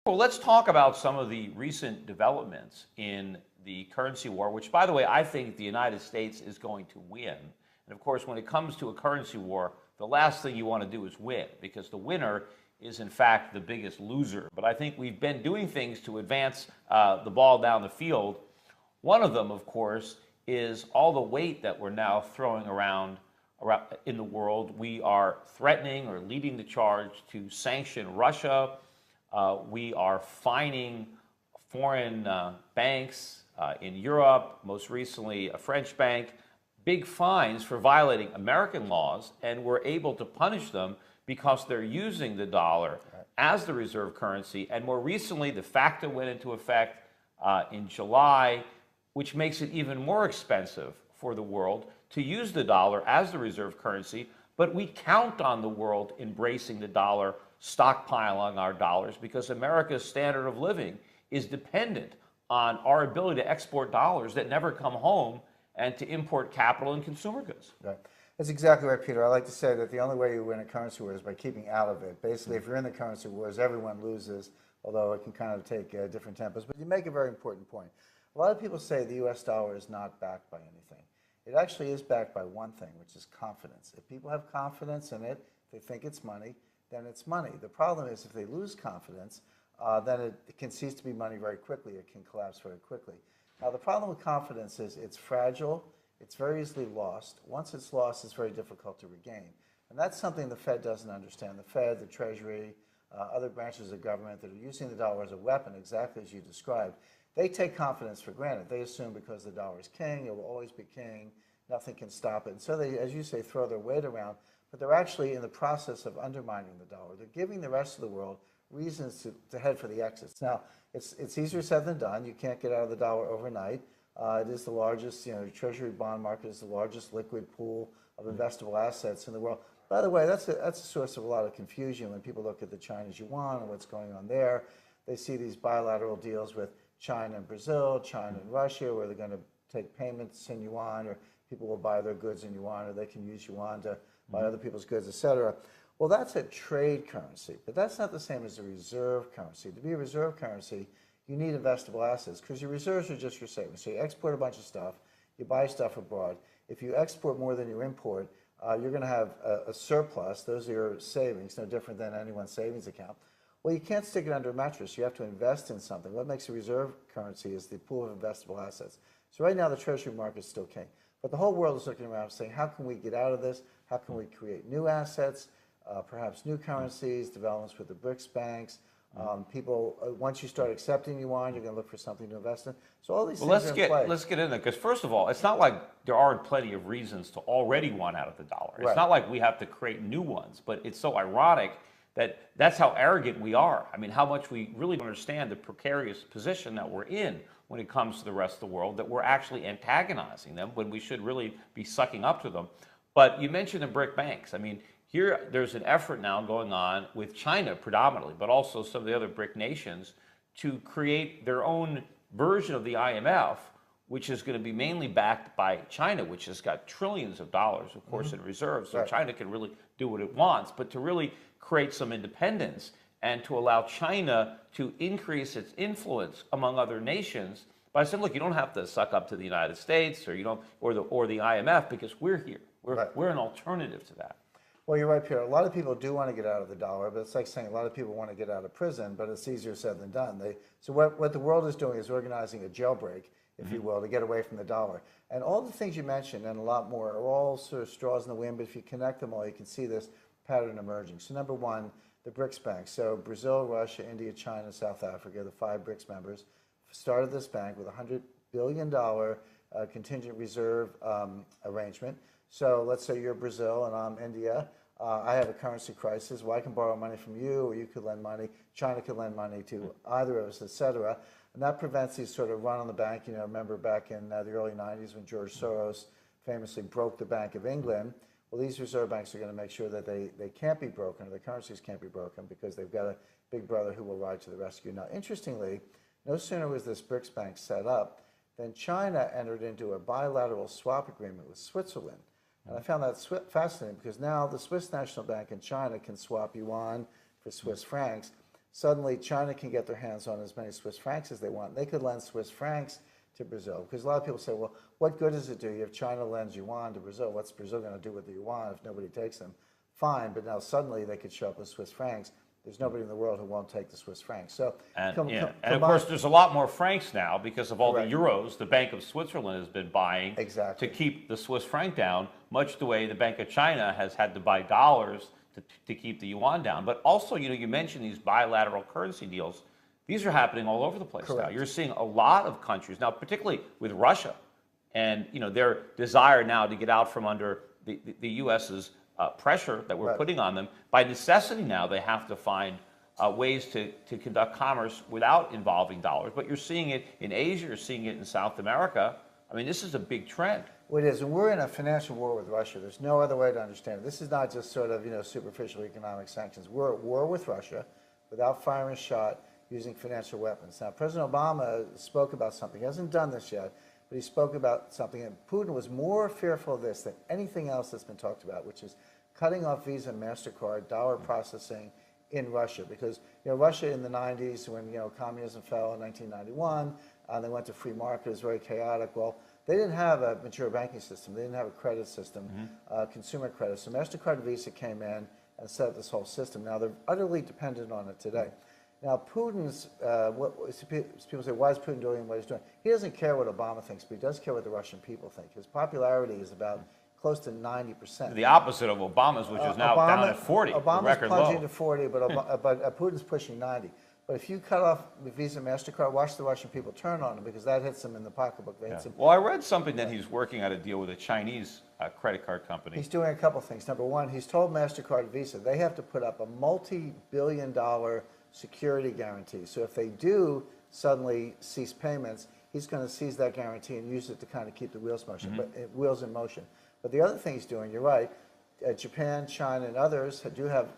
Well, let's talk about some of the recent developments in the currency war, which, by the way, I think the United States is going to win. And of course, when it comes to a currency war, the last thing you want to do is win, because the winner is, in fact, the biggest loser. But I think we've been doing things to advance the ball down the field. One of them, of course, is all the weight that we're now throwing around in the world. We are threatening or leading the charge to sanction Russia. We are fining foreign banks in Europe, most recently a French bank, big fines for violating American laws, and we're able to punish them because they're using the dollar as the reserve currency. And more recently, the FACTA went into effect in July, which makes it even more expensive for the world to use the dollar as the reserve currency. But we count on the world embracing the dollar, stockpiling our dollars, because America's standard of living is dependent on our ability to export dollars that never come home and to import capital and consumer goods. Right. That's exactly right, Peter. I like to say that the only way you win a currency war is by keeping out of it. Basically, if you're in the currency wars, everyone loses, although it can kind of take different tempos. But you make a very important point. A lot of people say the U.S. dollar is not backed by anything. It actually is backed by one thing, which is confidence. If people have confidence in it, they think it's money, then it's money. The problem is if they lose confidence, then it can cease to be money very quickly. It can collapse very quickly. Now, the problem with confidence is it's fragile. It's very easily lost. Once it's lost, it's very difficult to regain. And that's something the Fed doesn't understand. The Fed, the Treasury, other branches of government that are using the dollar as a weapon, exactly as you described, they take confidence for granted. They assume because the dollar is king, it will always be king, nothing can stop it. And so they, as you say, throw their weight around, but they're actually in the process of undermining the dollar. They're giving the rest of the world reasons to head for the exits. Now, it's easier said than done. You can't get out of the dollar overnight. It is the largest, the Treasury bond market is the largest liquid pool of investable assets in the world. By the way, that's a source of a lot of confusion when people look at the Chinese yuan and what's going on there. They see these bilateral deals with China and Brazil, China and Russia, where they're going to take payments in yuan, or people will buy their goods in yuan, or they can use yuan to buy other people's goods, et cetera. Well, that's a trade currency, but that's not the same as a reserve currency. To be a reserve currency, you need investable assets, because your reserves are just your savings. So you export a bunch of stuff, you buy stuff abroad. If you export more than you import, you're going to have a surplus. Those are your savings, no different than anyone's savings account. Well, you can't stick it under a mattress. You have to invest in something. What makes a reserve currency is the pool of investable assets. So right now, the Treasury market is still king. But the whole world is looking around saying, how can we get out of this? How can we create new assets, perhaps new currencies, developments with the BRICS banks? People, once you start accepting yuan, you're going to look for something to invest in. So all these things are in play. Let's get in there, because first of all, it's not like there aren't plenty of reasons to already want out of the dollar. It's not like we have to create new ones, but it's so ironic that that's how arrogant we are. I mean, how much we really don't understand the precarious position that we're in when it comes to the rest of the world, that we're actually antagonizing them when we should really be sucking up to them. But you mentioned the BRIC banks. I mean, here there's an effort now going on with China predominantly, but also some of the other BRIC nations, to create their own version of the IMF, which is going to be mainly backed by China, which has got trillions of dollars, of course, in reserves. So China can really do what it wants, but to really create some independence and to allow China to increase its influence among other nations by saying, look, you don't have to suck up to the United States or the IMF, because we're here. We're an alternative to that. Well, you're right, Peter. A lot of people do want to get out of the dollar, but it's like saying a lot of people want to get out of prison, but it's easier said than done. So what the world is doing is organizing a jailbreak, if you will, to get away from the dollar. And all the things you mentioned and a lot more are all sort of straws in the wind, but if you connect them all, you can see this pattern emerging. So number one, the BRICS banks. So Brazil, Russia, India, China, South Africa, the 5 BRICS members, started this bank with a $100 billion contingent reserve arrangement. So let's say you're Brazil and I'm India. I have a currency crisis. Well, I can borrow money from you, or you could lend money. China could lend money to either of us, et cetera. And that prevents these sort of run on the bank. Remember back in the early 90s when George Soros famously broke the Bank of England. Well, these reserve banks are going to make sure that they can't be broken, or the currencies can't be broken, because they've got a big brother who will ride to the rescue. Now, interestingly, no sooner was this BRICS bank set up than China entered into a bilateral swap agreement with Switzerland. And I found that fascinating, because now the Swiss National Bank in China can swap yuan for Swiss francs, suddenly China can get their hands on as many Swiss francs as they want. They could lend Swiss francs to Brazil, because a lot of people say, well, what good does it do if China lends yuan to Brazil? What's Brazil going to do with the yuan if nobody takes them? Fine, but now suddenly they could show up with Swiss francs. There's nobody in the world who won't take the Swiss francs. So, and of course, there's a lot more francs now because of all the euros the Bank of Switzerland has been buying to keep the Swiss franc down, much the way the Bank of China has had to buy dollars to keep the yuan down. But also, you mentioned these bilateral currency deals. These are happening all over the place now. You're seeing a lot of countries now, particularly with Russia, and their desire now to get out from under the U.S.'s pressure that we're putting on them. By necessity now, they have to find ways to conduct commerce without involving dollars. But you're seeing it in Asia, you're seeing it in South America. I mean, this is a big trend. Well, it is, and we're in a financial war with Russia. There's no other way to understand it. This is not just sort of superficial economic sanctions. We're at war with Russia without firing a shot, using financial weapons. Now, President Obama spoke about something. He hasn't done this yet, but he spoke about something, and Putin was more fearful of this than anything else that's been talked about, which is cutting off Visa and MasterCard dollar processing in Russia. Because Russia in the 90s, when communism fell in 1991, they went to free market. It was very chaotic. Well, they didn't have a mature banking system. They didn't have a credit system, consumer credit. So MasterCard and Visa came in and set up this whole system. Now, they're utterly dependent on it today. Now, Putin's, people say, why is Putin doing what he's doing? He doesn't care what Obama thinks, but he does care what the Russian people think. His popularity is about close to 90%. The opposite of Obama's, which is now down at 40, Obama's plunging low. to 40, but Putin's pushing 90. But if you cut off Visa and MasterCard, watch the Russian people turn on them, because that hits them in the pocketbook. Well, I read something that he's working out a deal with a Chinese credit card company. He's doing a couple things. Number one, he's told MasterCard and Visa they have to put up a multi-billion-dollar security guarantee. So if they do suddenly cease payments, he's going to seize that guarantee and use it to kind of keep the wheels in motion. But the other thing he's doing, you're right, Japan, China, and others do have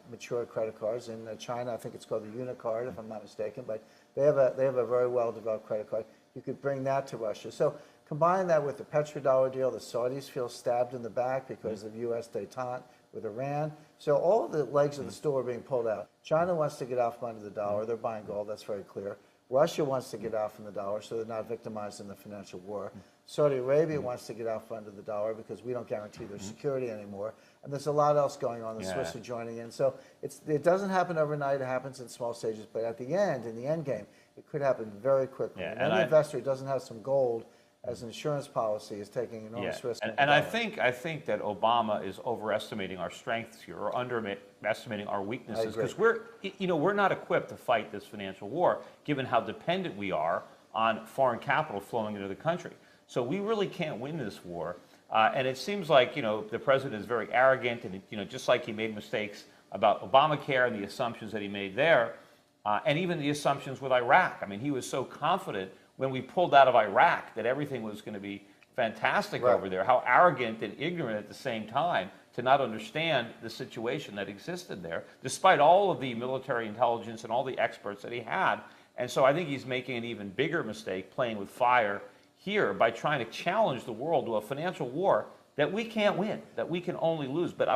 mature credit cards. In China, I think it's called the Unicard, if I'm not mistaken, but they have a very well-developed credit card. You could bring that to Russia. So combine that with the petrodollar deal. The Saudis feel stabbed in the back because of U.S. détente with Iran. So all of the legs of the stool are being pulled out. China wants to get out from under the dollar. They're buying gold. That's very clear. Russia wants to get out from the dollar so they're not victimized in the financial war. Saudi Arabia wants to get out from under the dollar because we don't guarantee their security anymore. And there's a lot else going on. The Swiss are joining in. So it doesn't happen overnight. It happens in small stages. But at the end, in the end game, it could happen very quickly. And any investor who doesn't have some gold as an insurance policy is taking enormous risk. And I think that Obama is overestimating our strengths here, or underestimating our weaknesses, because we're not equipped to fight this financial war, given how dependent we are on foreign capital flowing into the country. So we really can't win this war. And it seems like the president is very arrogant, and just like he made mistakes about Obamacare and the assumptions that he made there, and even the assumptions with Iraq. I mean, he was so confident when we pulled out of Iraq that everything was going to be fantastic over there. How arrogant and ignorant at the same time to not understand the situation that existed there, despite all of the military intelligence and all the experts that he had. And so I think he's making an even bigger mistake playing with fire here by trying to challenge the world to a financial war that we can't win, that we can only lose. But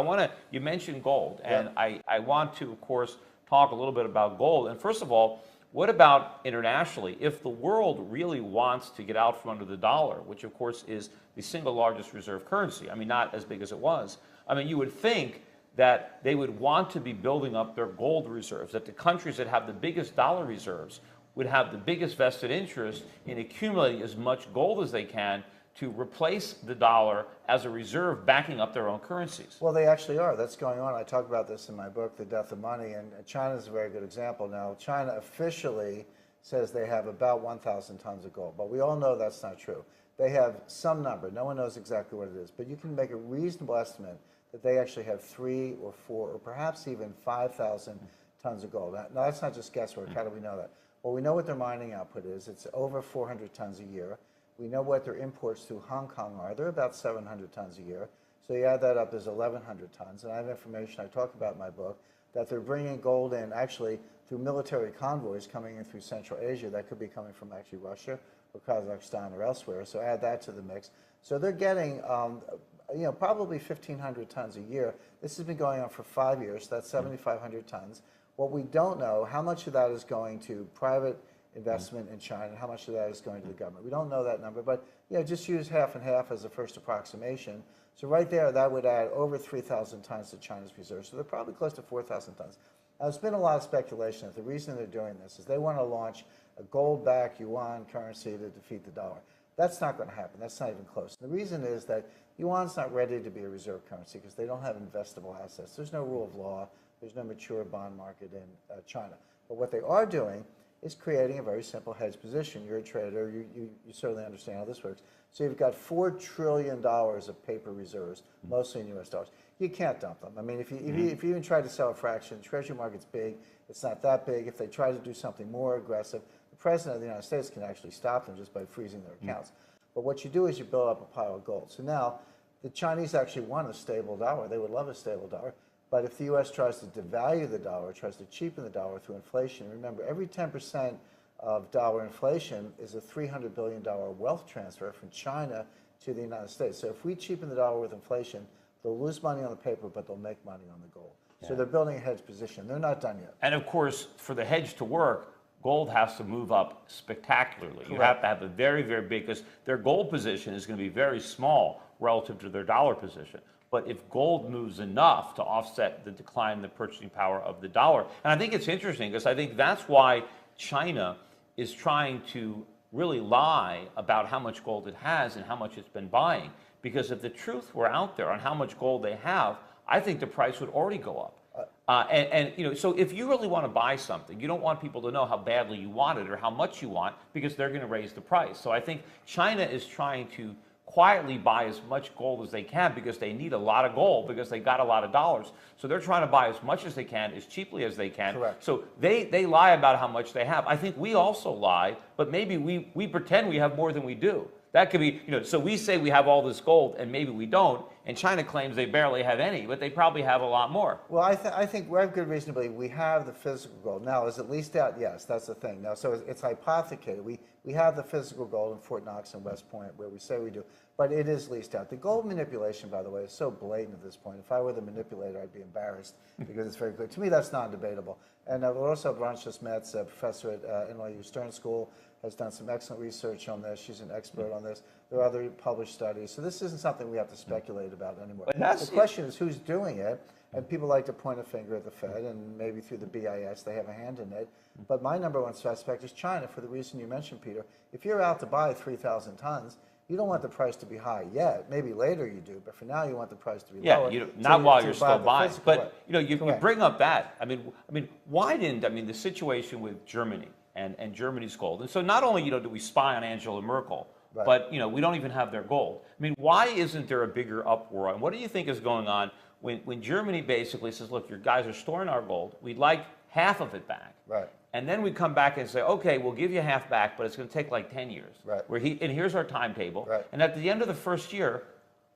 you mentioned gold, and I want to, of course, talk a little bit about gold. And first of all, what about internationally? If the world really wants to get out from under the dollar, which of course is the single largest reserve currency, I mean, not as big as it was, I mean, you would think that they would want to be building up their gold reserves, that the countries that have the biggest dollar reserves would have the biggest vested interest in accumulating as much gold as they can to replace the dollar as a reserve backing up their own currencies. Well, they actually are. That's going on. I talk about this in my book, The Death of Money, and China is a very good example. Now, China officially says they have about 1,000 tons of gold, but we all know that's not true. They have some number. No one knows exactly what it is, but you can make a reasonable estimate that they actually have 3 or 4 or perhaps even 5,000 tons of gold. Now, that's not just guesswork. How do we know that? Well, we know what their mining output is. It's over 400 tons a year. We know what their imports through Hong Kong are. They're about 700 tons a year. So you add that up, there's 1,100 tons. And I have information I talk about in my book that they're bringing gold in actually through military convoys coming in through Central Asia. That could be coming from actually Russia or Kazakhstan or elsewhere. So add that to the mix. So they're getting probably 1,500 tons a year. This has been going on for 5 years. So that's 7,500 tons. What we don't know, how much of that is going to private investment in China and how much of that is going to the government. We don't know that number, but just use half and half as a first approximation. So right there, that would add over 3,000 tons to China's reserves. So they're probably close to 4,000 tons. Now, there's been a lot of speculation that the reason they're doing this is they want to launch a gold-backed yuan currency to defeat the dollar. That's not going to happen. That's not even close. The reason is that yuan's not ready to be a reserve currency because they don't have investable assets. There's no rule of law. There's no mature bond market in China. But what they are doing is creating a very simple hedge position. You're a trader. You certainly understand how this works. So you've got $4 trillion of paper reserves, mostly in U.S. dollars. You can't dump them. I mean, if you even try to sell a fraction, the Treasury market's big. It's not that big. If they try to do something more aggressive, the President of the United States can actually stop them just by freezing their accounts. But what you do is you build up a pile of gold. So now the Chinese actually want a stable dollar. They would love a stable dollar. But if the U.S. tries to devalue the dollar, tries to cheapen the dollar through inflation, remember, every 10% of dollar inflation is a $300 billion wealth transfer from China to the United States. So if we cheapen the dollar with inflation, they'll lose money on the paper, but they'll make money on the gold. Yeah. So they're building a hedge position. They're not done yet. And of course, for the hedge to work, gold has to move up spectacularly. Correct. You have to have a very, very big, because their gold position is going to be very small relative to their dollar position. But if gold moves enough to offset the decline in the purchasing power of the dollar, and I think it's interesting because I think that's why China is trying to really lie about how much gold it has and how much it's been buying. Because if the truth were out there on how much gold they have, I think the price would already go up. So if you really want to buy something, you don't want people to know how badly you want it or how much you want because they're going to raise the price. So I think China is trying to quietly buy as much gold as they can because they need a lot of gold because they got a lot of dollars. So they're trying to buy as much as they can, as cheaply as they can. Correct. So they lie about how much they have. I think we also lie, but maybe we pretend we have more than we do. That could be, so we say we have all this gold and maybe we don't, and China claims they barely have any, but they probably have a lot more. Well, I think we have good reason to believe we have the physical gold. Now, is it leased out? Yes, that's the thing. Now, so it's hypothecated. We have the physical gold in Fort Knox and West Point where we say we do, but it is leased out. The gold manipulation, by the way, is so blatant at this point. If I were the manipulator, I'd be embarrassed because it's very clear. To me, that's non-debatable. And also Branches Metz, a professor at NYU Stern School, has done some excellent research on this. She's an expert on this. There are other published studies. So this isn't something we have to speculate about anymore. The question is who's doing it, and people like to point a finger at the Fed, and maybe through the BIS they have a hand in it. But my number one suspect is China, for the reason you mentioned, Peter. If you're out to buy 3,000 tons, you don't want the price to be high yet. Maybe later you do, but for now you want the price to be lower. Yeah, not while you're still buying. But you bring up that. I mean, why didn't the situation with Germany and Germany's gold? And so not only do we spy on Angela Merkel, right, but we don't even have their gold. I mean, why isn't there a bigger uproar? And what do you think is going on when Germany basically says, look, your guys are storing our gold. We'd like half of it back. Right. And then we come back and say, okay, we'll give you half back, but it's going to take like 10 years. Right. And here's our timetable. Right. And at the end of the first year,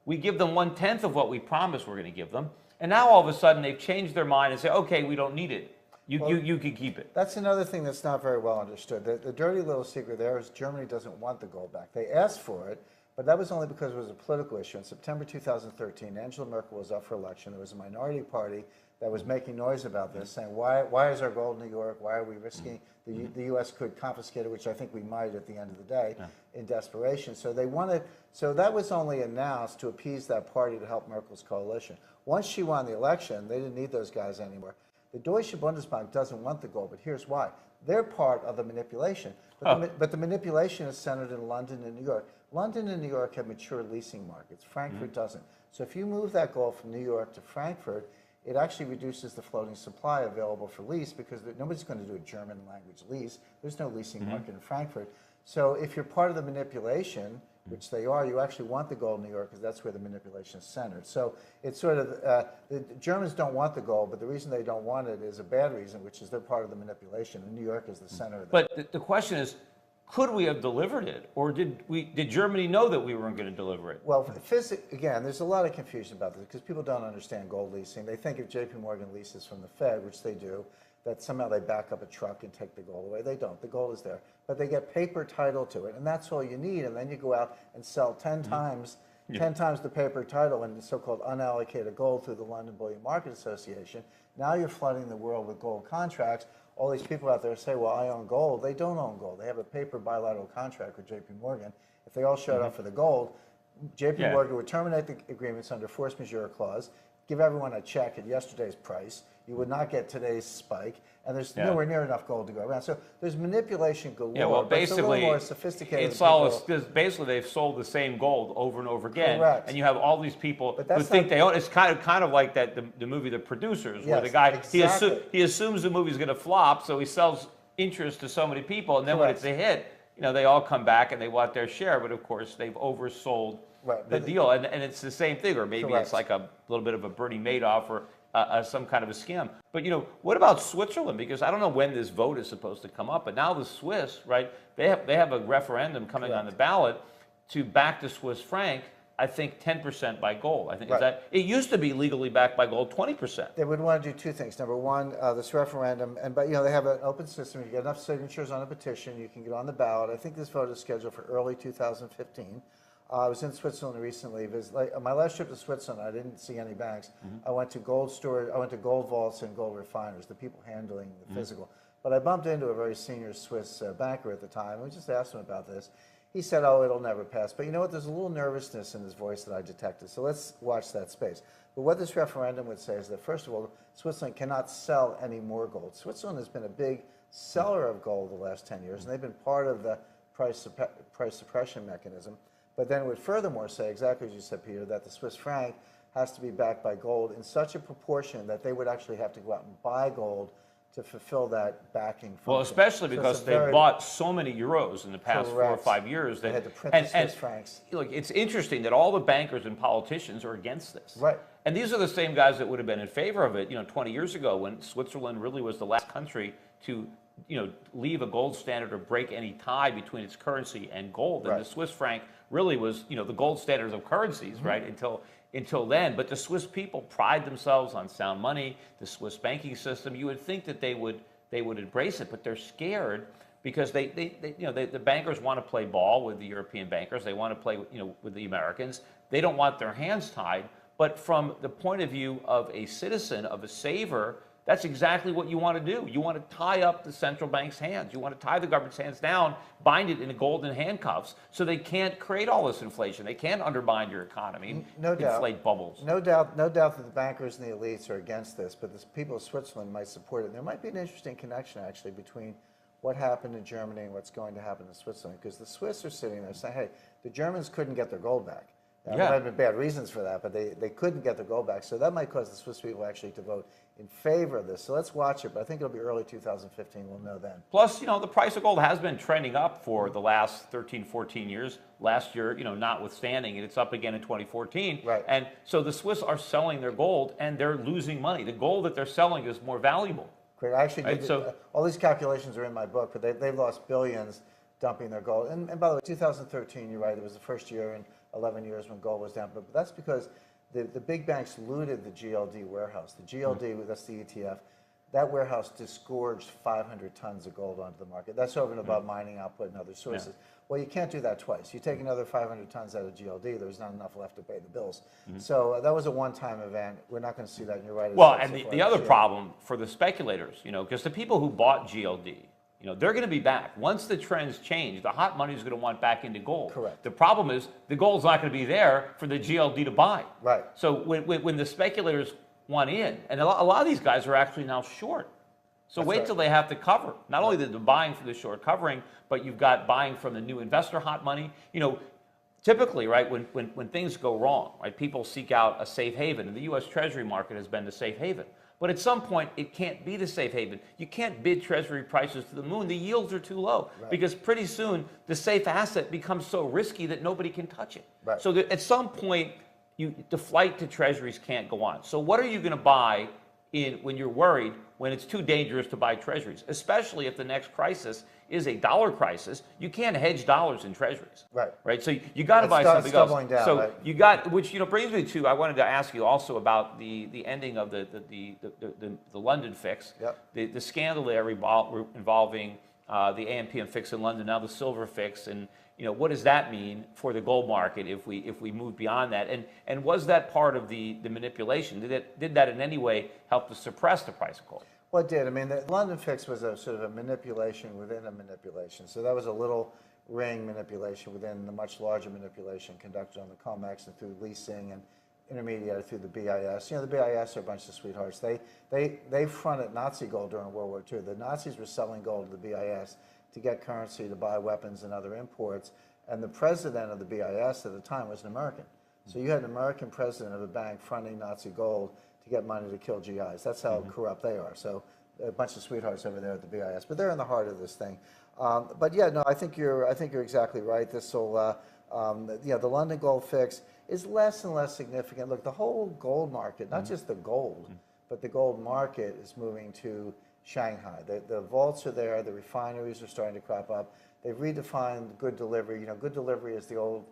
we give them 1/10 of what we promised we're going to give them. And now all of a sudden they've changed their mind and say, okay, we don't need it. You can keep it. That's another thing that's not very well understood. The dirty little secret there is Germany doesn't want the gold back. They asked for it, but that was only because it was a political issue. In September 2013, Angela Merkel was up for election. There was a minority party that was making noise about this, saying, why is our gold in New York? Why are we risking? The U.S. could confiscate it, which I think we might at the end of the day, in desperation. So that was only announced to appease that party to help Merkel's coalition. Once she won the election, they didn't need those guys anymore. The Deutsche Bundesbank doesn't want the gold, but here's why. They're part of the manipulation. But the manipulation is centered in London and New York. London and New York have mature leasing markets. Frankfurt doesn't. So if you move that gold from New York to Frankfurt, it actually reduces the floating supply available for lease because nobody's going to do a German language lease. There's no leasing market in Frankfurt. So if you're part of the manipulation, which they are, you actually want the gold in New York because that's where the manipulation is centered. So it's sort of, the Germans don't want the gold, but the reason they don't want it is a bad reason, which is they're part of the manipulation, and New York is the center of that. But the question is, could we have delivered it, or did Germany know that we weren't going to deliver it? Well, again, there's a lot of confusion about this because people don't understand gold leasing. They think if J.P. Morgan leases from the Fed, which they do, that somehow they back up a truck and take the gold away. They don't. The gold is there. But they get paper title to it, and that's all you need. And then you go out and sell 10 times the paper title in the so-called unallocated gold through the London Bullion Market Association. Now you're flooding the world with gold contracts. All these people out there say, well, I own gold. They don't own gold. They have a paper bilateral contract with JP Morgan. If they all showed up for the gold, JP Morgan would terminate the agreements under force majeure clause, give everyone a check at yesterday's price. You would not get today's spike, and there's nowhere near enough gold to go around. So there's manipulation galore. Yeah, well, basically, but it's a little more sophisticated. It's all because basically they've sold the same gold over and over again. Correct. And you have all these people who think they own. It's kind of like that the movie The Producers, where the guy he assumes the movie's going to flop, so he sells interest to so many people, and then when it's a hit, they all come back and they want their share. But of course, they've oversold the deal, and it's the same thing, or maybe it's like a little bit of a Bernie Madoff or some kind of a scam. But what about Switzerland? Because I don't know when this vote is supposed to come up, but now the Swiss, right? They have a referendum coming on the ballot to back the Swiss franc. I think 10% by gold. I think is that it used to be legally backed by gold 20%. They would want to do two things. Number one, this referendum, but they have an open system. You get enough signatures on a petition, you can get on the ballot. I think this vote is scheduled for early 2015. I was in Switzerland recently. On my last trip to Switzerland, I didn't see any banks. I went to gold storage. I went to gold vaults and gold refiners, the people handling the physical. But I bumped into a very senior Swiss banker at the time. We just asked him about this. He said, "Oh, it'll never pass." But you know what? There's a little nervousness in his voice that I detected. So let's watch that space. But what this referendum would say is that, first of all, Switzerland cannot sell any more gold. Switzerland has been a big seller of gold the last 10 years, and they've been part of the price suppression mechanism. But then it would furthermore say, exactly as you said, Peter, that the Swiss franc has to be backed by gold in such a proportion that they would actually have to go out and buy gold to fulfill that backing function. Well, especially because they've bought so many euros in the past 4 or 5 years. They had to print the Swiss francs. Look, it's interesting that all the bankers and politicians are against this. Right. And these are the same guys that would have been in favor of it, 20 years ago when Switzerland really was the last country to leave a gold standard or break any tie between its currency and gold. And the Swiss franc really was, the gold standards of currencies, right, until then. But the Swiss people pride themselves on sound money, the Swiss banking system. You would think that they would embrace it, but they're scared because the bankers want to play ball with the European bankers. They want to play, with the Americans. They don't want their hands tied. But from the point of view of a citizen, of a saver, that's exactly what you want to do. You want to tie up the central bank's hands. You want to tie the government's hands down, bind it in golden handcuffs so they can't create all this inflation. They can't undermine your economy, inflate bubbles. No doubt that the bankers and the elites are against this, but the people of Switzerland might support it. There might be an interesting connection, actually, between what happened in Germany and what's going to happen in Switzerland, because the Swiss are sitting there saying, hey, the Germans couldn't get their gold back. There might have been bad reasons for that, but they couldn't get their gold back. So that might cause the Swiss people actually to vote in favor of this. So let's watch it, but I think it'll be early 2015. We'll know then. Plus, the price of gold has been trending up for the last 13, 14 years. Last year, notwithstanding, and it's up again in 2014. Right. And so the Swiss are selling their gold, and they're losing money. The gold that they're selling is more valuable. Great. I actually did, all these calculations are in my book, but they've lost billions dumping their gold. And by the way, 2013, you're right, it was the first year in 11 years when gold was down. But that's because the big banks looted the GLD warehouse. The GLD, that's the ETF, that warehouse disgorged 500 tons of gold onto the market. That's over and above mining output and other sources. Well, you can't do that twice. You take another 500 tons out of GLD, there's not enough left to pay the bills. So that was a one-time event. We're not going to see that, and you're right. Well, and the other problem for the speculators, because the people who bought GLD, they're going to be back. Once the trends change, the hot money is going to want back into gold. Correct. The problem is the gold's not going to be there for the GLD to buy. Right. So when the speculators want in, and a lot of these guys are actually now short. So wait till they have to cover. Not only the buying for the short covering, but you've got buying from the new investor hot money. Typically, right, when things go wrong, right, people seek out a safe haven, and the U.S. Treasury market has been the safe haven. But at some point, it can't be the safe haven. You can't bid Treasury prices to the moon. The yields are too low because pretty soon the safe asset becomes so risky that nobody can touch it. Right. So at some point, the flight to Treasuries can't go on. So what are you going to buy when you're worried when it's too dangerous to buy Treasuries, especially if the next crisis is a dollar crisis? You can't hedge dollars in Treasuries. Right. Right. So you got to buy something else. Down, so right? you got, which brings me to, I wanted to ask you also about the ending of the London fix. Yep. The scandal there involving the AMP and fix in London, now the silver fix, and what does that mean for the gold market if we move beyond that? And was that part of the manipulation? Did that in any way help to suppress the price of gold? Well, it did. I mean, the London fix was a sort of a manipulation within a manipulation. So that was a little ring manipulation within the much larger manipulation conducted on the COMEX and through leasing and intermediary through the BIS. The BIS are a bunch of sweethearts. They fronted Nazi gold during World War II. The Nazis were selling gold to the BIS to get currency to buy weapons and other imports. And the president of the BIS at the time was an American. So you had an American president of a bank fronting Nazi gold to get money to kill GIs. That's how corrupt they are. So a bunch of sweethearts over there at the BIS, but they're in the heart of this thing. But yeah, no, I think you're exactly right. This will, the London gold fix is less and less significant. Look, the whole gold market, not just the gold, but the gold market is moving to Shanghai. The vaults are there. The refineries are starting to crop up. They've redefined good delivery. Good delivery is the old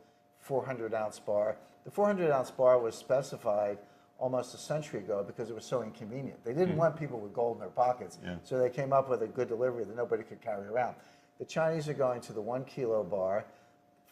400-ounce bar. The 400-ounce bar was specified almost a century ago because it was so inconvenient. They didn't want people with gold in their pockets, so they came up with a good delivery that nobody could carry around. The Chinese are going to the 1 kilo bar.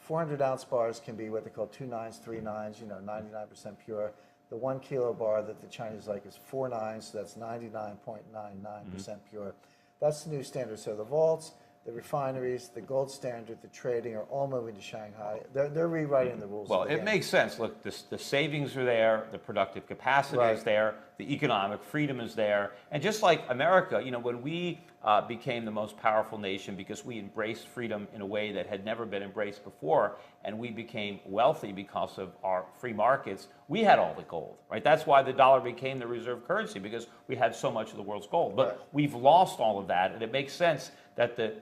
400-ounce bars can be what they call 2 nines, 3 nines, 99% pure. The 1 kilo bar that the Chinese like is 4 nines, so that's 99.99% pure. That's the new standard. So the vaults, the refineries, the gold standard, the trading are all moving to Shanghai. They're rewriting the rules. Well, of the it game. makes sense. Look, the savings are there, the productive capacity is there, the economic freedom is there. And just like America, when we became the most powerful nation because we embraced freedom in a way that had never been embraced before, and we became wealthy because of our free markets, we had all the gold, right? That's why the dollar became the reserve currency, because we had so much of the world's gold. But we've lost all of that, and it makes sense that the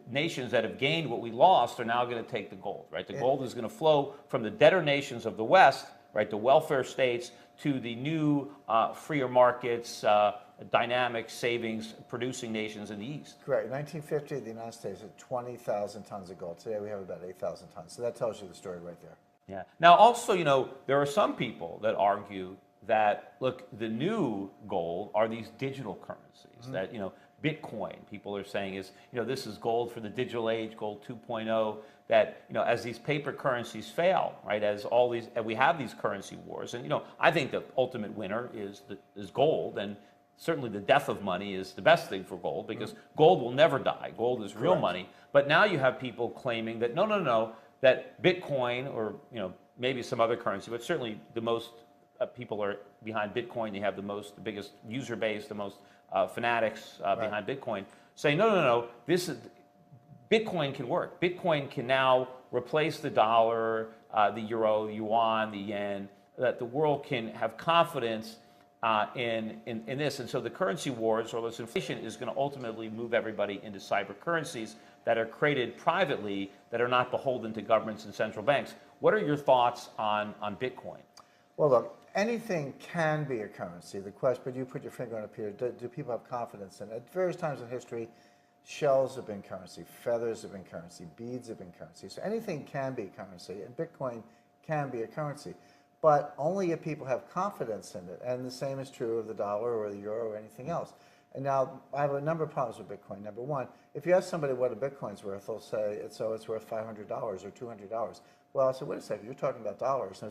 nations that have gained what we lost are now going to take the gold, right? The gold is going to flow from the debtor nations of the West, right, the welfare states, to the new freer markets, dynamic savings producing nations in the East. Correct. In 1950, the United States had 20,000 tons of gold. Today we have about 8,000 tons. So that tells you the story right there. Yeah. Now also, there are some people that argue that, look, the new gold are these digital currencies that, Bitcoin, people are saying is, this is gold for the digital age, gold 2.0, that, as these paper currencies fail, right, as we have these currency wars, and, I think the ultimate winner is gold, and certainly the death of money is the best thing for gold, because gold will never die. Gold is real money. But now you have people claiming that, no, that Bitcoin, or, maybe some other currency, but certainly the most people are behind Bitcoin. They have the biggest user base, the most fanatics behind Bitcoin, saying, no, Bitcoin can work. Bitcoin can now replace the dollar, the euro, the yuan, the yen, that the world can have confidence in this. And so the currency wars, or this inflation, is going to ultimately move everybody into cyber currencies that are created privately, that are not beholden to governments and central banks. What are your thoughts on Bitcoin? Well, look, anything can be a currency. The question, but you put your finger on it, Peter, do people have confidence in it? At various times in history, shells have been currency, feathers have been currency, beads have been currency. So anything can be currency, and Bitcoin can be a currency. But only if people have confidence in it. And the same is true of the dollar or the euro or anything else. And now, I have a number of problems with Bitcoin. Number one, if you ask somebody what a Bitcoin's worth, they'll say it's worth $500 or $200. Well, I said, wait a second, you're talking about dollars. Now,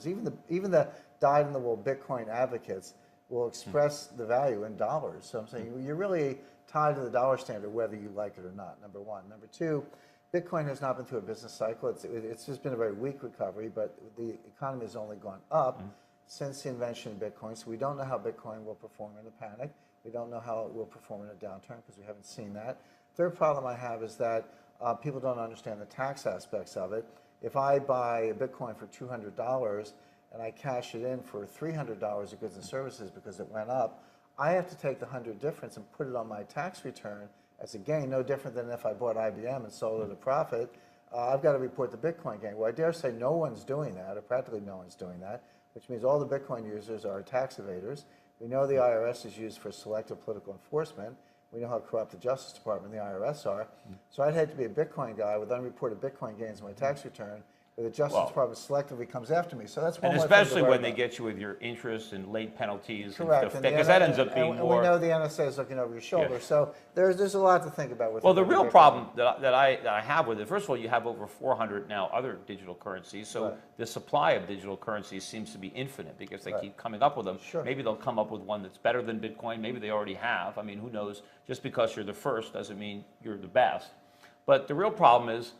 even the dyed-in-the-wool Bitcoin advocates will express the value in dollars. So I'm saying you're really tied to the dollar standard whether you like it or not, number one. Number two, Bitcoin has not been through a business cycle. It's just been a very weak recovery, but the economy has only gone up since the invention of Bitcoin. So we don't know how Bitcoin will perform in a panic. We don't know how it will perform in a downturn because we haven't seen that. Third problem I have is that people don't understand the tax aspects of it. If I buy a Bitcoin for $200 and I cash it in for $300 of goods and services because it went up, I have to take the 100 difference and put it on my tax return as a gain, no different than if I bought IBM and sold it at a profit. I've got to report the Bitcoin gain. Well, I dare say no one's doing that, or practically no one's doing that, which means all the Bitcoin users are tax evaders. We know the IRS is used for selective political enforcement. We know how corrupt the Justice Department and the IRS are. So I'd hate to be a Bitcoin guy with unreported Bitcoin gains in my tax return where the Justice Department selectively comes after me. So that's one And more thing to especially worry when they about. get you with your interest and late penalties. Correct. And because that ends up being and more. we know the NSA is looking over your shoulder. Yeah. So there's a lot to think about with. Well, the with real Bitcoin. problem that I have with it, first of all, you have over 400 now other digital currencies. So the supply of digital currencies seems to be infinite because they keep coming up with them. Sure. Maybe they'll come up with one that's better than Bitcoin. Maybe they already have. I mean, who knows? Just because you're the first doesn't mean you're the best. But the real problem is,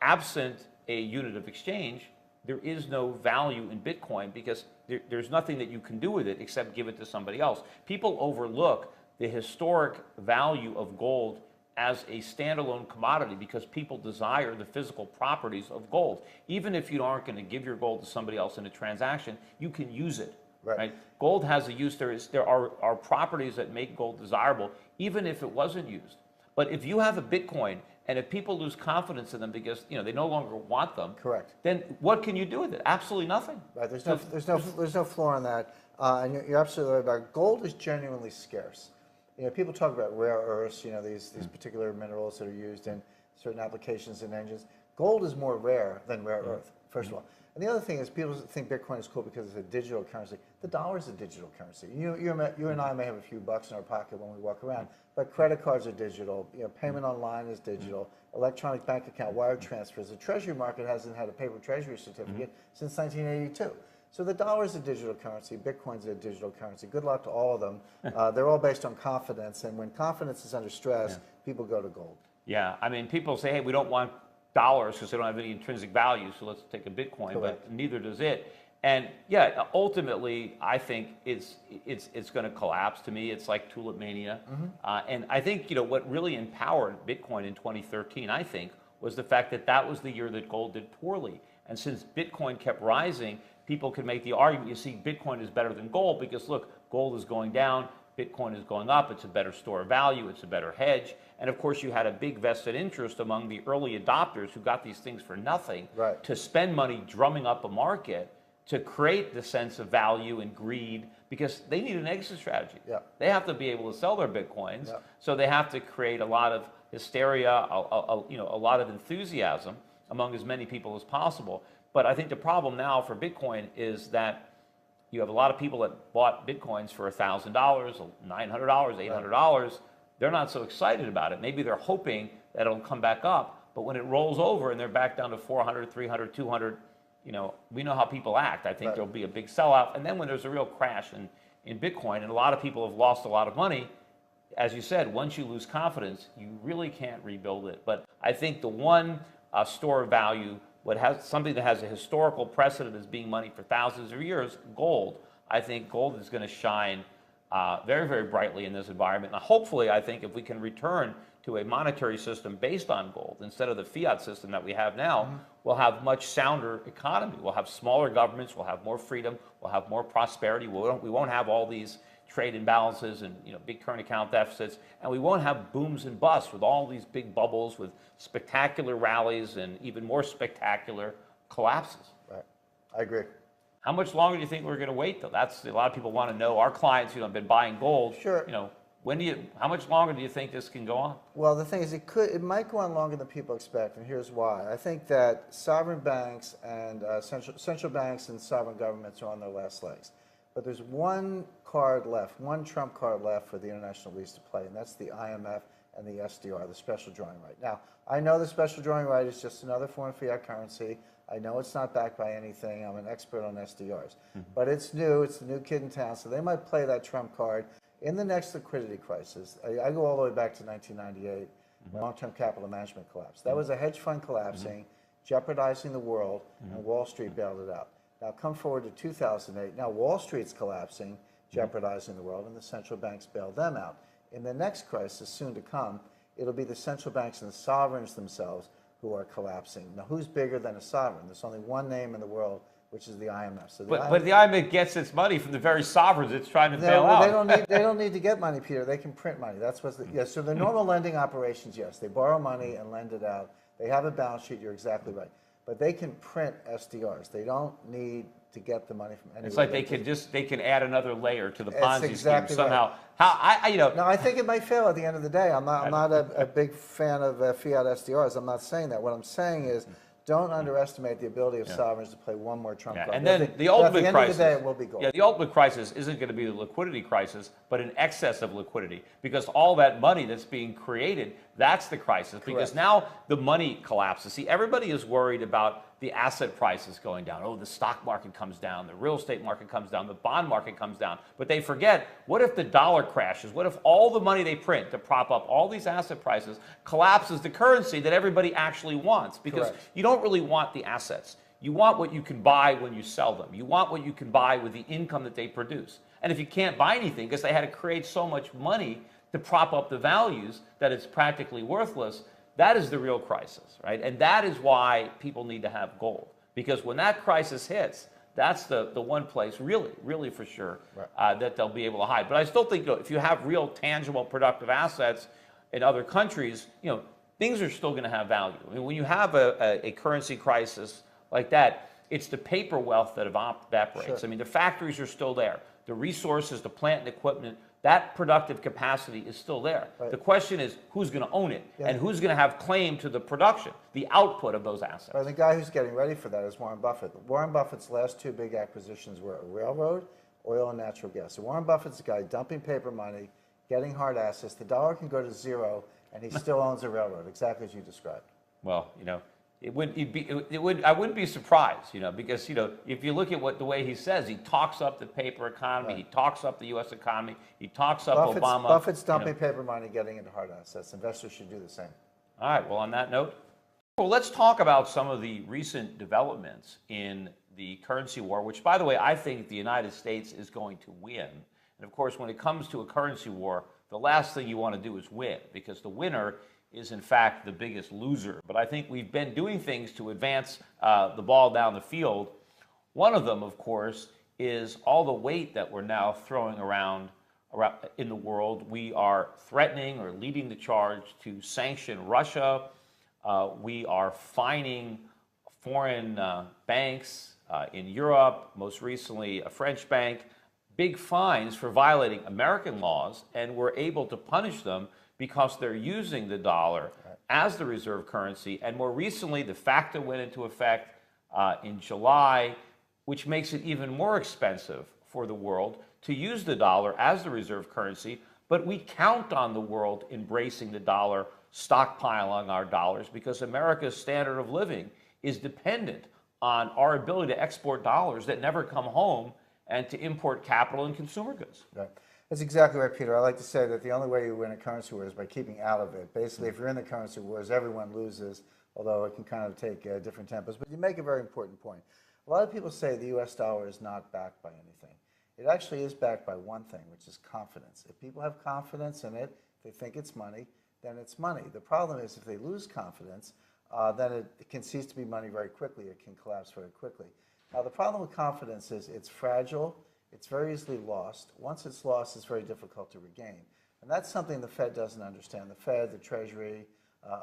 absent a unit of exchange, there is no value in Bitcoin because there's nothing that you can do with it except give it to somebody else. People overlook the historic value of gold as a standalone commodity because people desire the physical properties of gold. Even if you aren't going to give your gold to somebody else in a transaction, you can use it. Right? Gold has a use. There are properties that make gold desirable, even if it wasn't used. But if you have a Bitcoin and if people lose confidence in them because they no longer want them, correct, then what can you do with it? Absolutely nothing. Right. There's no floor on that, and you're absolutely right about it. Gold is genuinely scarce. People talk about rare earths. These particular minerals that are used in certain applications and engines. Gold is more rare than rare earth. First of all. And the other thing is people think Bitcoin is cool because it's a digital currency. The dollar is a digital currency. You and I may have a few bucks in our pocket when we walk around, but credit cards are digital. Payment online is digital. Electronic bank account, wire transfers. The Treasury market hasn't had a paper Treasury certificate since 1982. So the dollar is a digital currency. Bitcoin's a digital currency. Good luck to all of them. They're all based on confidence, and when confidence is under stress, people go to gold. Yeah, I mean, people say, hey, we don't want dollars because they don't have any intrinsic value, so let's take a Bitcoin, but neither does it. And yeah, ultimately, I think it's going to collapse. To me, it's like tulip mania. And I think what really empowered Bitcoin in 2013, I think, was the fact that was the year that gold did poorly. And since Bitcoin kept rising, people could make the argument, you see, Bitcoin is better than gold because look, gold is going down, Bitcoin is going up, it's a better store of value, it's a better hedge. And of course, you had a big vested interest among the early adopters who got these things for nothing to spend money drumming up a market to create the sense of value and greed because they need an exit strategy. They have to be able to sell their Bitcoins, so they have to create a lot of hysteria, a lot of enthusiasm among as many people as possible. But I think the problem now for Bitcoin is that you have a lot of people that bought Bitcoins for $1,000, $900, $800. They're not so excited about it. Maybe they're hoping that it'll come back up, but when it rolls over and they're back down to 400, 300, 200, we know how people act. I think there'll be a big sellout. And then when there's a real crash in Bitcoin, and a lot of people have lost a lot of money, as you said, once you lose confidence, you really can't rebuild it. But I think the one store of value, something that has a historical precedent as being money for thousands of years, gold. I think gold is going to shine very, very brightly in this environment. And hopefully, I think if we can return to a monetary system based on gold instead of the fiat system that we have now, we'll have much sounder economy. We'll have smaller governments. We'll have more freedom. We'll have more prosperity. We won't have all these trade imbalances and big current account deficits, and we won't have booms and busts with all these big bubbles with spectacular rallies and even more spectacular collapses. Right, I agree. How much longer do you think we're going to wait, though? That's a lot of people want to know. Our clients, have been buying gold. Sure. How much longer do you think this can go on? Well, the thing is, it might go on longer than people expect, and here's why. I think that sovereign banks and central banks and sovereign governments are on their last legs. But there's one card left, one trump card left for the international elites to play, and that's the IMF and the SDR, the special drawing right. Now, I know the special drawing right is just another foreign fiat currency. I know it's not backed by anything. I'm an expert on SDRs. But it's new. It's the new kid in town, so they might play that trump card in the next liquidity crisis. I go all the way back to 1998, when long-term capital management collapsed. That was a hedge fund collapsing, jeopardizing the world, and Wall Street bailed it out. Now come forward to 2008. Now Wall Street's collapsing, jeopardizing the world, and the central banks bailed them out. In the next crisis, soon to come, it'll be the central banks and the sovereigns themselves who are collapsing. Now, who's bigger than a sovereign? There's only one name in the world, which is the IMF. So but the IMF gets its money from the very sovereigns it's trying to bail out. They don't need to get money, Peter. They can print money. That's what's so the normal lending operations, yes, they borrow money and lend it out. They have a balance sheet. You're exactly right. But they can print SDRs. They don't need to get the money from anywhere. It's like they can add another layer to the Ponzi scheme somehow. Right. Now I think it might fail at the end of the day. I'm not a big fan of fiat SDRs. I'm not saying that. What I'm saying is don't underestimate the ability of sovereigns to play one more trump card. And then the at ultimate the end crisis, of the day, it will be gold. the ultimate crisis isn't going to be the liquidity crisis, but an excess of liquidity, because all that money that's being created, that's the crisis. Because now the money collapses. See, everybody is worried about the asset prices going down. Oh, the stock market comes down, the real estate market comes down, the bond market comes down. But they forget, what if the dollar crashes? What if all the money they print to prop up all these asset prices collapses the currency that everybody actually wants? Because you don't really want the assets. You want what you can buy when you sell them. You want what you can buy with the income that they produce. And if you can't buy anything because they had to create so much money to prop up the values that it's practically worthless, that is the real crisis, right? And that is why people need to have gold. Because when that crisis hits, that's the one place, really for sure, that they'll be able to hide. But I still think, if you have real, tangible, productive assets in other countries, things are still going to have value. I mean, when you have a currency crisis like that, it's the paper wealth that evaporates. I mean, the factories are still there. The resources, the plant and equipment, that productive capacity is still there. The question is, who's going to own it? And who's going to have claim to the production, the output of those assets? The guy who's getting ready for that is Warren Buffett. Warren Buffett's last two big acquisitions were a railroad, oil and natural gas. So Warren Buffett's the guy dumping paper money, getting hard assets. The dollar can go to zero, and he still owns a railroad, exactly as you described. Well, I wouldn't be surprised, because if you look at the way he says, he talks up the paper economy, he talks up the U.S. economy, he talks up Obama. Buffett's dumping paper money, getting into hard assets. Investors should do the same. All right. Well, on that note, let's talk about some of the recent developments in the currency war, which, by the way, I think the United States is going to win. And of course, when it comes to a currency war, the last thing you want to do is win, because the winner is in fact the biggest loser. But I think we've been doing things to advance the ball down the field. One of them, of course, is all the weight that we're now throwing around in the world. We are threatening or leading the charge to sanction Russia. We are fining foreign banks in Europe, most recently a French bank, big fines for violating American laws, and we're able to punish them because they're using the dollar as the reserve currency. And more recently, the FACTA went into effect in July, which makes it even more expensive for the world to use the dollar as the reserve currency. But we count on the world embracing the dollar, stockpiling our dollars, because America's standard of living is dependent on our ability to export dollars that never come home and to import capital and consumer goods. Right. That's exactly right, Peter. I like to say that the only way you win a currency war is by keeping out of it. Basically, if you're in the currency wars, everyone loses, although it can kind of take different tempos. But you make a very important point. A lot of people say the U.S. dollar is not backed by anything. It actually is backed by one thing, which is confidence. If people have confidence in it, they think it's money, then it's money. The problem is if they lose confidence, then it can cease to be money very quickly. It can collapse very quickly. Now, the problem with confidence is it's fragile. It's very easily lost. Once it's lost, it's very difficult to regain. And that's something the Fed doesn't understand. The Fed, the Treasury,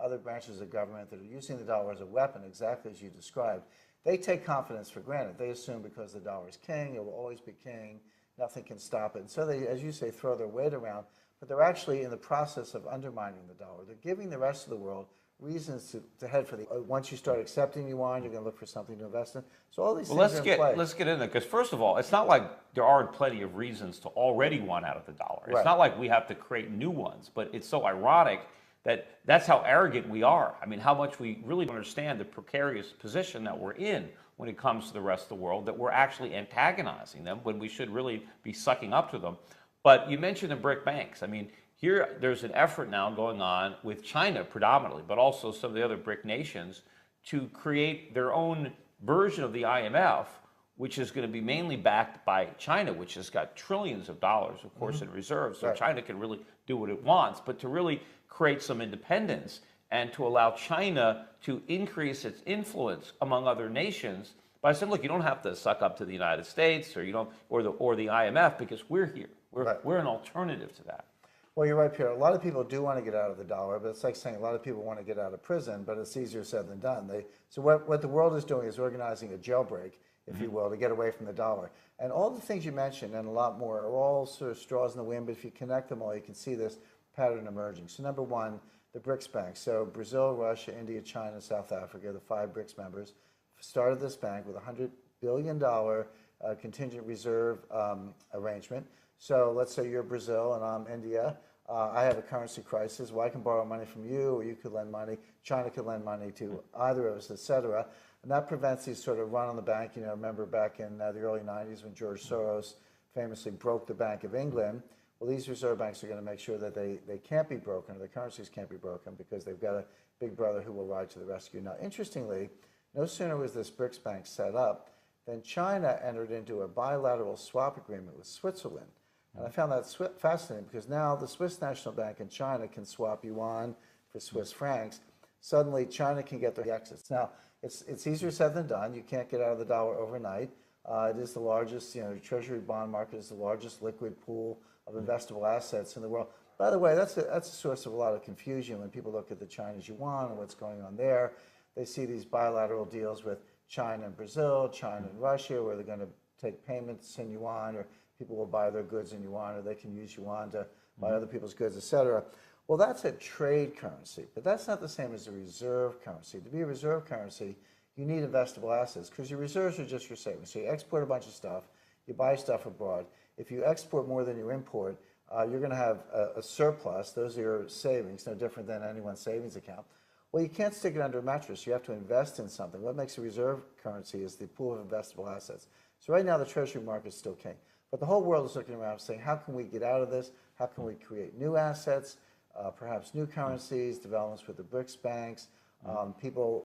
other branches of government that are using the dollar as a weapon, exactly as you described, they take confidence for granted. They assume because the dollar is king, it will always be king, nothing can stop it. And so they, as you say, throw their weight around, but they're actually in the process of undermining the dollar. They're giving the rest of the world reasons to head for the. Once you start accepting yuan, you're going to look for something to invest in. So all these things are in play. Let's get in there, because first of all, it's not like there aren't plenty of reasons to already want out of the dollar. It's not like we have to create new ones, but it's so ironic that that's how arrogant we are. I mean, how much we really don't understand the precarious position that we're in when it comes to the rest of the world, that we're actually antagonizing them when we should really be sucking up to them. But you mentioned the BRIC banks. I mean, here, there's an effort now going on with China predominantly, but also some of the other BRIC nations, to create their own version of the IMF, which is going to be mainly backed by China, which has got trillions of dollars, of course, in reserves. So China can really do what it wants, but to really create some independence and to allow China to increase its influence among other nations by saying, look, you don't have to suck up to the United States or the IMF, because we're here. We're an alternative to that. Well, you're right, Peter. A lot of people do want to get out of the dollar, but it's like saying a lot of people want to get out of prison, but it's easier said than done. So what the world is doing is organizing a jailbreak, if you will, to get away from the dollar. And all the things you mentioned and a lot more are all sort of straws in the wind, but if you connect them all, you can see this pattern emerging. So number one, the BRICS banks. So Brazil, Russia, India, China, South Africa, the 5 BRICS members, started this bank with a $100 billion contingent reserve arrangement. So let's say you're Brazil and I'm India. I have a currency crisis. Well, I can borrow money from you, or you could lend money. China could lend money to either of us, et cetera. And that prevents these sort of run on the bank. You know, remember back in the early 90s when George Soros famously broke the Bank of England. Well, these reserve banks are going to make sure that they can't be broken, or the currencies can't be broken, because they've got a big brother who will ride to the rescue. Now, interestingly, no sooner was this BRICS bank set up than China entered into a bilateral swap agreement with Switzerland. And I found that fascinating, because now the Swiss National Bank in China can swap yuan for Swiss francs. Suddenly, China can get their exits. Now, it's easier said than done. You can't get out of the dollar overnight. It is the largest, you know, Treasury bond market is the largest liquid pool of investable assets in the world. By the way, that's a source of a lot of confusion when people look at the Chinese yuan and what's going on there. They see these bilateral deals with China and Brazil, China and Russia, where they're going to take payments in yuan, or people will buy their goods in yuan, or they can use yuan to buy other people's goods, et cetera. Well, that's a trade currency, but that's not the same as a reserve currency. To be a reserve currency, you need investable assets, because your reserves are just your savings. So you export a bunch of stuff, you buy stuff abroad. If you export more than you import, you're going to have a surplus. Those are your savings, no different than anyone's savings account. Well, you can't stick it under a mattress. You have to invest in something. What makes a reserve currency is the pool of investable assets. So right now, the Treasury market is still king. But the whole world is looking around saying, how can we get out of this? How can we create new assets, perhaps new currencies, developments with the BRICS banks? People